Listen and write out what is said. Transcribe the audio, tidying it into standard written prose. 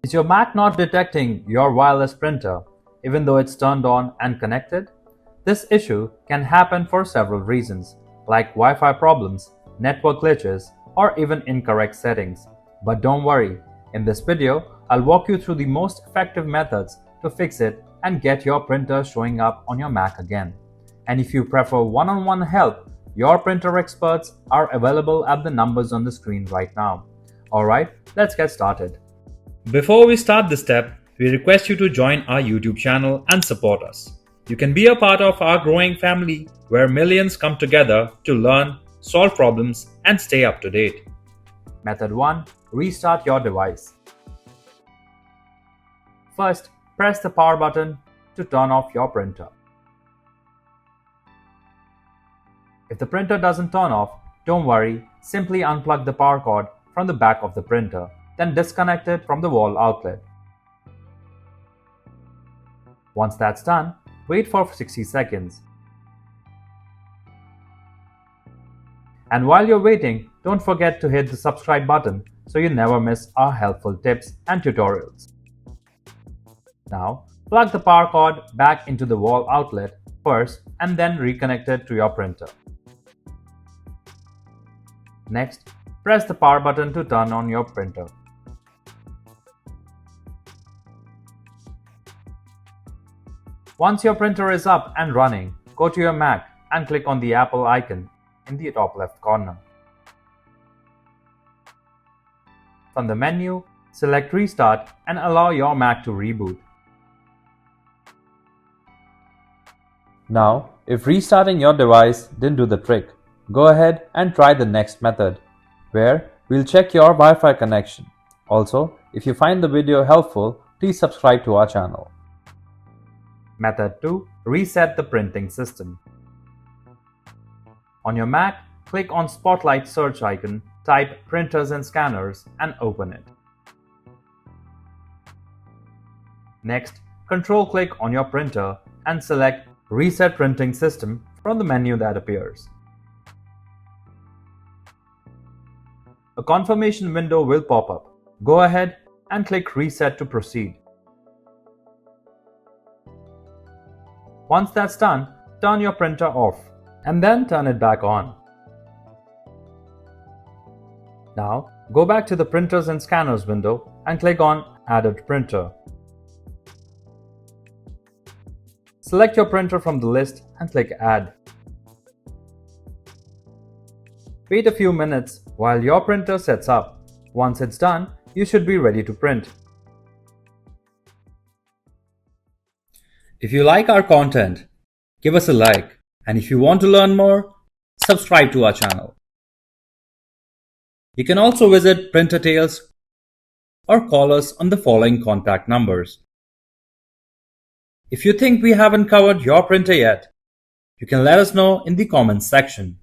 Is your Mac not detecting your wireless printer, even though it's turned on and connected? This issue can happen for several reasons, like Wi-Fi problems, network glitches, or even incorrect settings. But don't worry, in this video, I'll walk you through the most effective methods to fix it and get your printer showing up on your Mac again. And if you prefer one-on-one help, your printer experts are available at the numbers on the screen right now. Alright, let's get started. Before we start this step, we request you to join our YouTube channel and support us. You can be a part of our growing family where millions come together to learn, solve problems, and stay up to date. Method 1. Restart your device. First, press the power button to turn off your printer. If the printer doesn't turn off, don't worry, simply unplug the power cord from the back of the printer, then disconnect it from the wall outlet. Once that's done, wait for 60 seconds. And while you're waiting, don't forget to hit the subscribe button so you never miss our helpful tips and tutorials. Now, plug the power cord back into the wall outlet first and then reconnect it to your printer. Next, press the power button to turn on your printer. Once your printer is up and running, go to your Mac and click on the Apple icon in the top left corner. From the menu, select Restart and allow your Mac to reboot. Now, if restarting your device didn't do the trick, go ahead and try the next method, where we'll check your Wi-Fi connection. Also, if you find the video helpful, please subscribe to our channel. Method 2. Reset the printing system. On your Mac, click on Spotlight search icon, type Printers and Scanners and open it. Next, Control-click on your printer and select Reset Printing System from the menu that appears. A confirmation window will pop up. Go ahead and click Reset to proceed. Once that's done, turn your printer off and then turn it back on. Now, go back to the Printers and Scanners window and click on Added Printer. Select your printer from the list and click Add. Wait a few minutes while your printer sets up. Once it's done, you should be ready to print. If you like our content, give us a like, and if you want to learn more, subscribe to our channel. You can also visit Printer Tales or call us on the following contact numbers. If you think we haven't covered your printer yet, you can let us know in the comments section.